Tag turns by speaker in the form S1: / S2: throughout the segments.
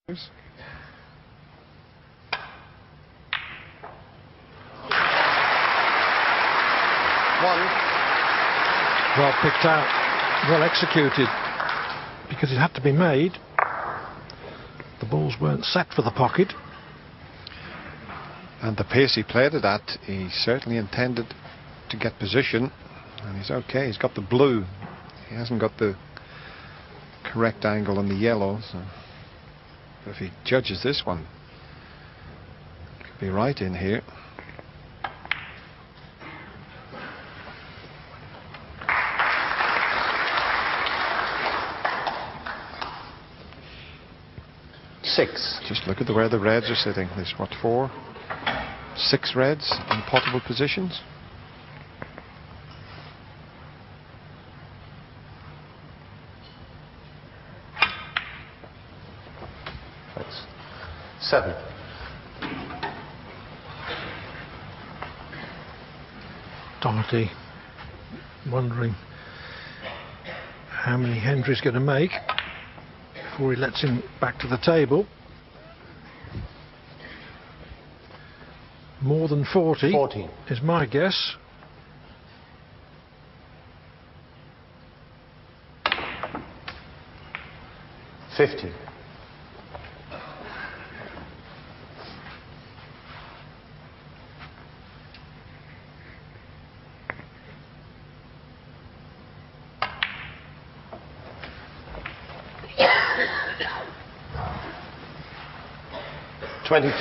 S1: Well picked out, well executed, because it had to be made. The balls weren't set for the pocket.
S2: And the pace he played it at, he certainly intended to get position. And he's okay, he's got the blue. He hasn't got the correct angle on the yellow. So if he judges this one, could be right in here.
S3: Six.
S2: Just look at where the reds are sitting. There's what, 4, 6 reds in potable positions.
S3: Thanks. 7.
S1: Doherty wondering how many Hendry's going to make before he lets him back to the table. More than 40
S3: 14
S1: is my guess.
S3: $50. $22.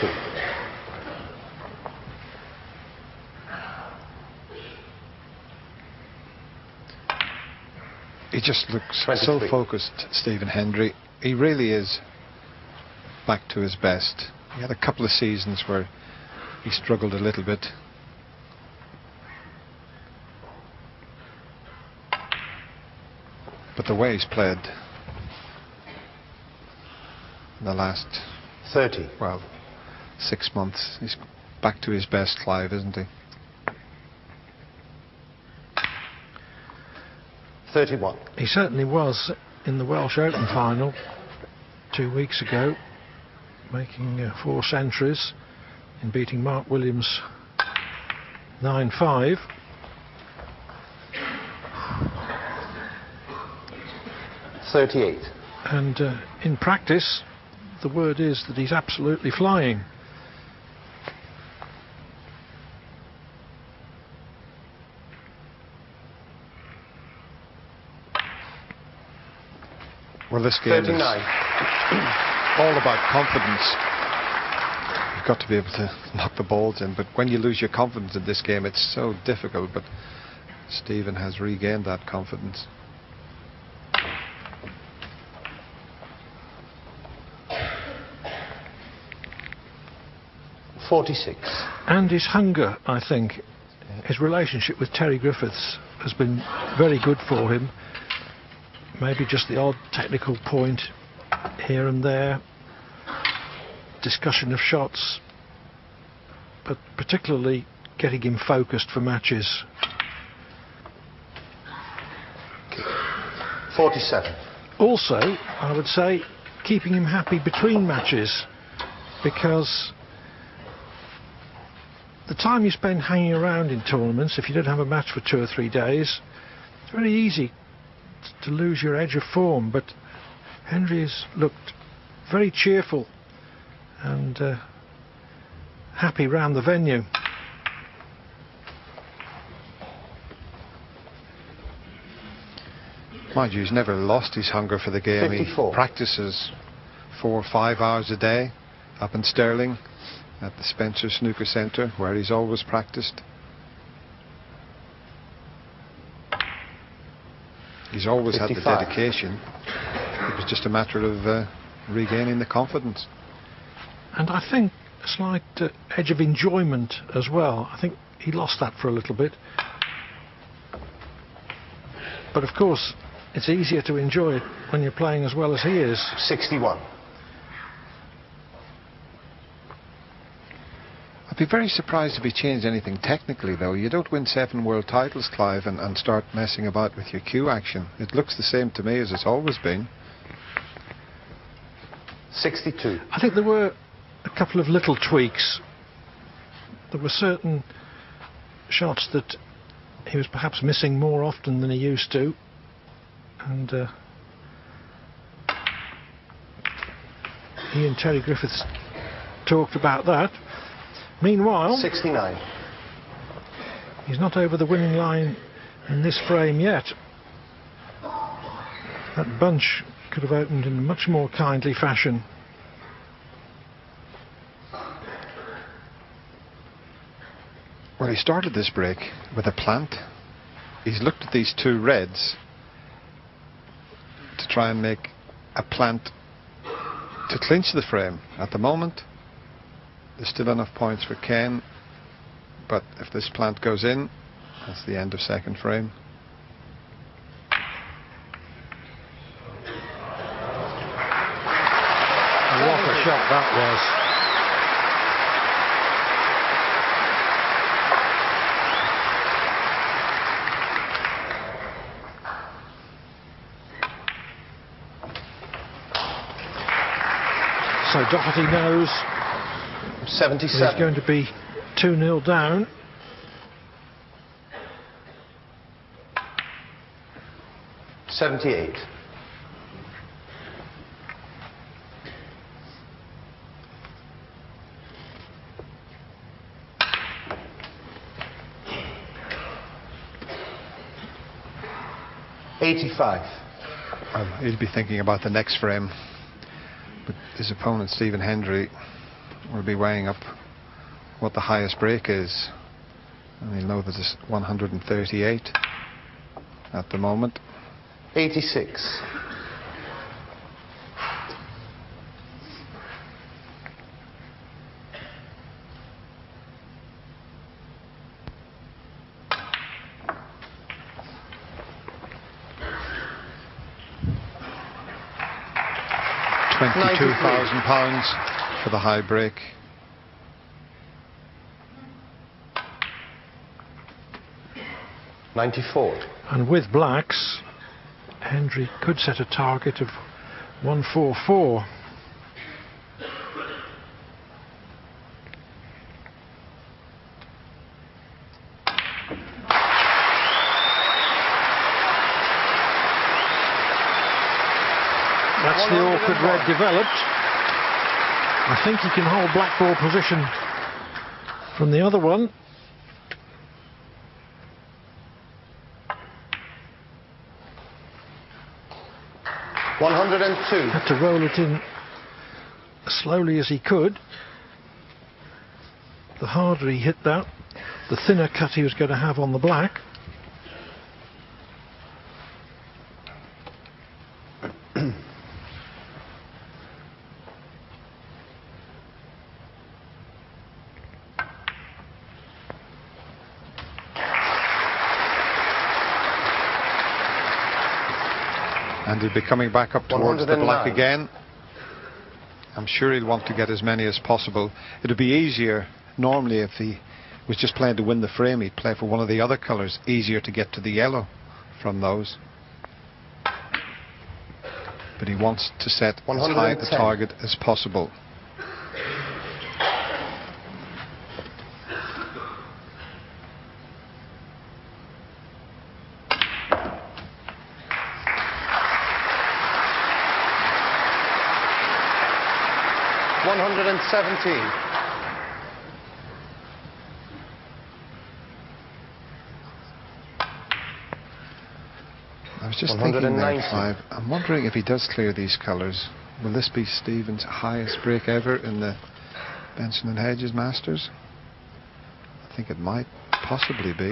S2: He just looks
S3: 23.
S2: so focused, Stephen Hendry. He really is back to his best. He had a couple of seasons where he struggled a little bit. But the way he's played in the last
S3: 30.
S2: well, 6 months, he's back to his best, Clive, isn't he?
S3: 31.
S1: He certainly was in the Welsh Open final 2 weeks ago, making 4 centuries in beating Mark Williams 9-5.
S3: $38.
S1: And in practice, the word is that he's absolutely flying.
S2: Well, this game
S3: 39.
S2: is all about confidence. You've got to be able to knock the balls in, but when you lose your confidence in this game, it's so difficult. But Stephen has regained that confidence.
S3: $46.
S1: And his hunger, I think, his relationship with Terry Griffiths has been very good for him. Maybe just the odd technical point here and there, discussion of shots, but particularly getting him focused for matches.
S3: 47.
S1: Also, I would say, keeping him happy between matches, because the time you spend hanging around in tournaments, if you don't have a match for 2 or 3 days, it's very easy to lose your edge of form. But Hendry has looked very cheerful and happy round the venue.
S2: Mind you, he's never lost his hunger for the game.
S3: 54.
S2: He practices 4 or 5 hours a day up in Stirling at the Spencer Snooker Centre, where he's always practiced. He's always
S3: 55.
S2: had the dedication. It was just a matter of regaining the confidence.
S1: And I think a slight edge of enjoyment as well. I think he lost that for a little bit. But of course, it's easier to enjoy it when you're playing as well as he is.
S3: 61.
S2: I'd be very surprised if he changed anything technically, though. You don't win 7 world titles, Clive, and start messing about with your cue action. It looks the same to me as it's always been.
S3: 62.
S1: I think there were a couple of little tweaks. There were certain shots that he was perhaps missing more often than he used to, and he and Terry Griffiths talked about that. Meanwhile,
S3: 69.
S1: he's not over the winning line in this frame yet. That bunch could have opened in a much more kindly fashion.
S2: Well, he started this break with a plant. He's looked at these two reds to try and make a plant to clinch the frame. At the moment, there's still enough points for Ken, but if this plant goes in, that's the end of second frame.
S1: What a shot that was. So Doherty knows
S3: 77.
S1: he's going to be 2-0 down.
S3: $78. $85.
S2: He'll be thinking about the next frame, but his opponent Stephen Hendry will be weighing up what the highest break is, and he'll know that it's 138 at the moment.
S3: 86.
S2: £22,000 for the high break.
S3: $94.
S1: And with blacks, Hendry could set a target of 144. That's the awkward red developed. I think he can hold black ball position from the other one.
S3: $102.
S1: Had to roll it in as slowly as he could. The harder he hit that, the thinner cut he was going to have on the black.
S2: And he'll be coming back up towards the black
S3: 109.
S2: again. I'm sure he'll want to get as many as possible. It would be easier normally if he was just playing to win the frame. He'd play for one of the other colours, easier to get to the yellow from those. But he wants to set as high a target as possible.
S3: $117.
S2: I was just thinking there, Clive, I'm wondering if he does clear these colours, will this be Stephen's highest break ever in the Benson and Hedges Masters? I think it might possibly be.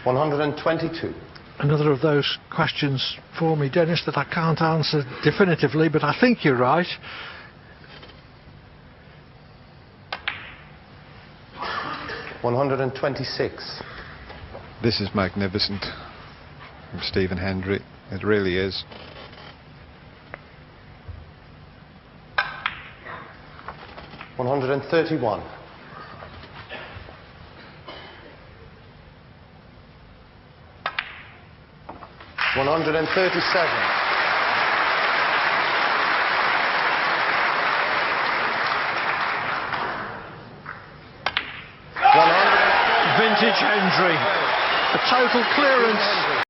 S3: 122.
S1: Another of those questions for me, Dennis, that I can't answer definitively, but I think you're right.
S3: $126.
S2: This is magnificent from Stephen Hendry. It really is.
S3: $131. $137.
S1: Vintage Hendry. A total clearance